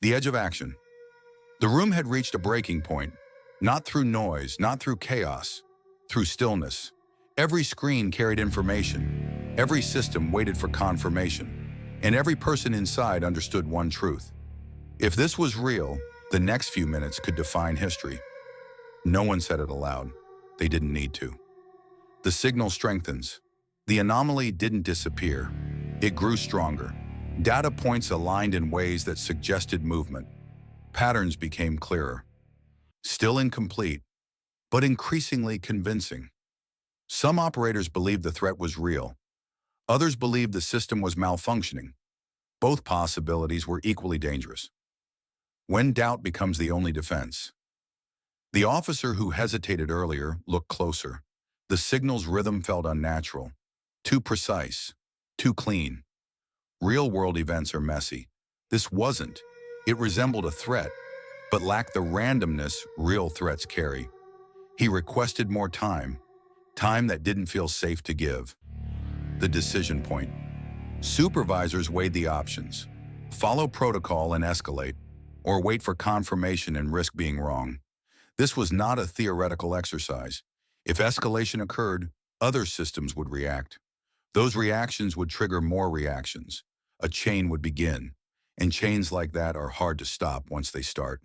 The edge of action. The room had reached a breaking point, not through noise, not through chaos, through stillness. Every screen carried information, every system waited for confirmation, and every person inside understood one truth. If this was real, the next few minutes could define history. No one said it aloud. They didn't need to. The signal strengthens. The anomaly didn't disappear. It grew stronger. Data points aligned in ways that suggested movement. Patterns became clearer. Still incomplete, but increasingly convincing. Some operators believed the threat was real. Others believed the system was malfunctioning. Both possibilities were equally dangerous. When doubt becomes the only defense. The officer who hesitated earlier looked closer. The signal's rhythm felt unnatural, too precise, too clean. Real-world events are messy. This wasn't. It resembled a threat, but lacked the randomness real threats carry. He requested more time that didn't feel safe to give. The decision point. Supervisors weighed the options: follow protocol and escalate, or wait for confirmation and risk being wrong. This was not a theoretical exercise. If escalation occurred, other systems would react. Those reactions would trigger more reactions. A chain would begin, and chains like that are hard to stop once they start.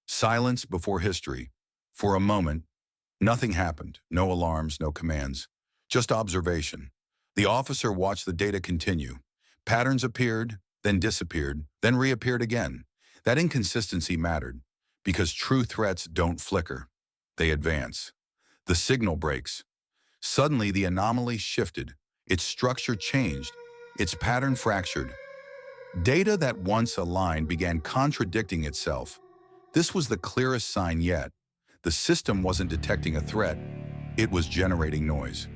Silence before history. For a moment, nothing happened. No alarms, no commands. Just observation. The officer watched the data continue. Patterns appeared, then disappeared, then reappeared again. That inconsistency mattered, because true threats don't flicker. They advance. The signal breaks. Suddenly, the anomaly shifted. Its structure changed. Its pattern fractured. Data that once aligned began contradicting itself. This was the clearest sign yet. The system wasn't detecting a threat. It was generating noise.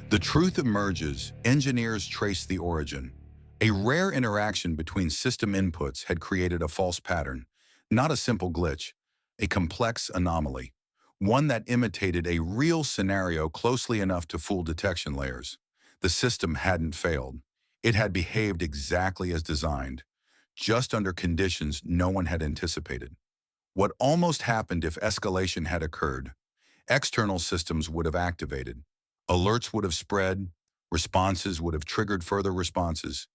The truth emerges. Engineers trace the origin. A rare interaction between system inputs had created a false pattern, not a simple glitch, a complex anomaly, one that imitated a real scenario closely enough to fool detection layers. The system hadn't failed. It had behaved exactly as designed, just under conditions no one had anticipated. What almost happened if escalation had occurred? External systems would have activated. Alerts would have spread. Responses would have triggered further responses.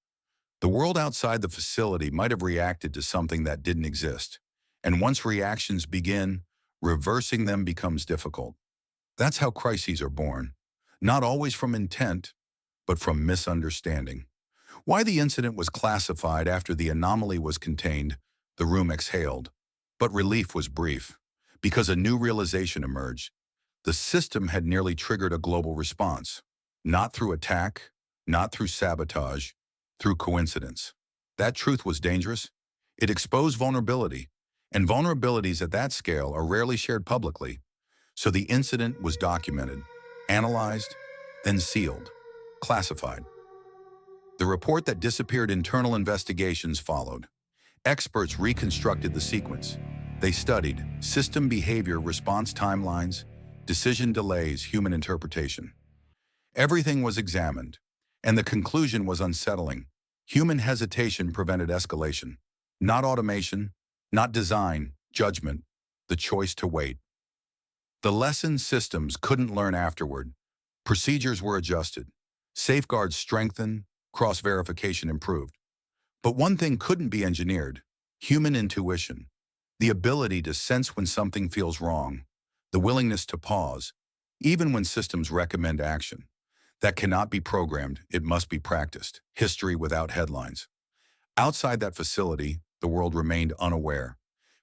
The world outside the facility might have reacted to something that didn't exist. And once reactions begin, reversing them becomes difficult. That's how crises are born. Not always from intent, but from misunderstanding. Why the incident was classified after the anomaly was contained, the room exhaled. But relief was brief, because a new realization emerged. The system had nearly triggered a global response. Not through attack, not through sabotage, through coincidence. That truth was dangerous. It exposed vulnerability, and vulnerabilities at that scale are rarely shared publicly. So the incident was documented, analyzed, then sealed, classified. The report that disappeared internal investigations followed. Experts reconstructed the sequence. They studied system behavior, response timelines, decision delays, human interpretation. Everything was examined, and the conclusion was unsettling. Human hesitation prevented escalation. Not automation, not design, judgment, the choice to wait. The lesson systems couldn't learn afterward. Procedures were adjusted. Safeguards strengthened, cross-verification improved. But one thing couldn't be engineered: human intuition. The ability to sense when something feels wrong. The willingness to pause, even when systems recommend action. That cannot be programmed, it must be practiced. History without headlines. Outside that facility, the world remained unaware.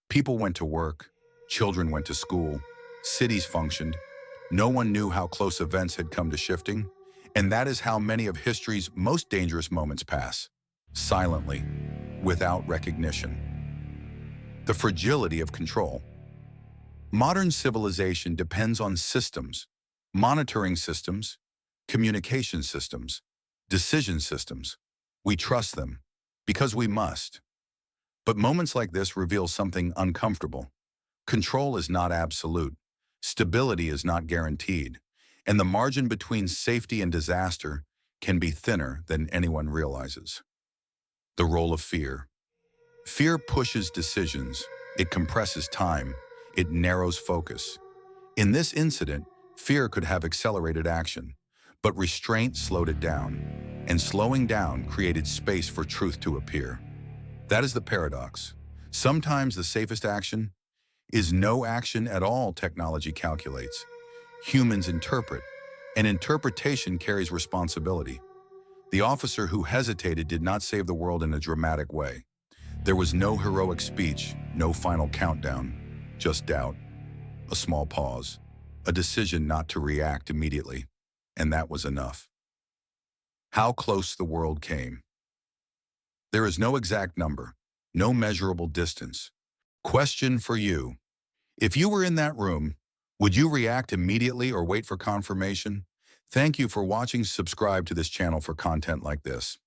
People went to work, children went to school, cities functioned. No one knew how close events had come to shifting, and that is how many of history's most dangerous moments pass. Silently, without recognition. The fragility of control. Modern civilization depends on systems, monitoring systems, communication systems, decision systems. We trust them because we must. But moments like this reveal something uncomfortable. Control is not absolute. Stability is not guaranteed. And the margin between safety and disaster can be thinner than anyone realizes. The role of fear. Fear pushes decisions, it compresses time, it narrows focus. In this incident, fear could have accelerated action, but restraint slowed it down, and slowing down created space for truth to appear. That is the paradox. Sometimes the safest action is no action at all. Technology calculates. Humans interpret, and interpretation carries responsibility. The officer who hesitated did not save the world in a dramatic way. There was no heroic speech, no final countdown, just doubt, a small pause, a decision not to react immediately, and that was enough. How close the world came. There is no exact number, no measurable distance. Question for you. If you were in that room, would you react immediately or wait for confirmation? Thank you for watching. Subscribe to this channel for content like this.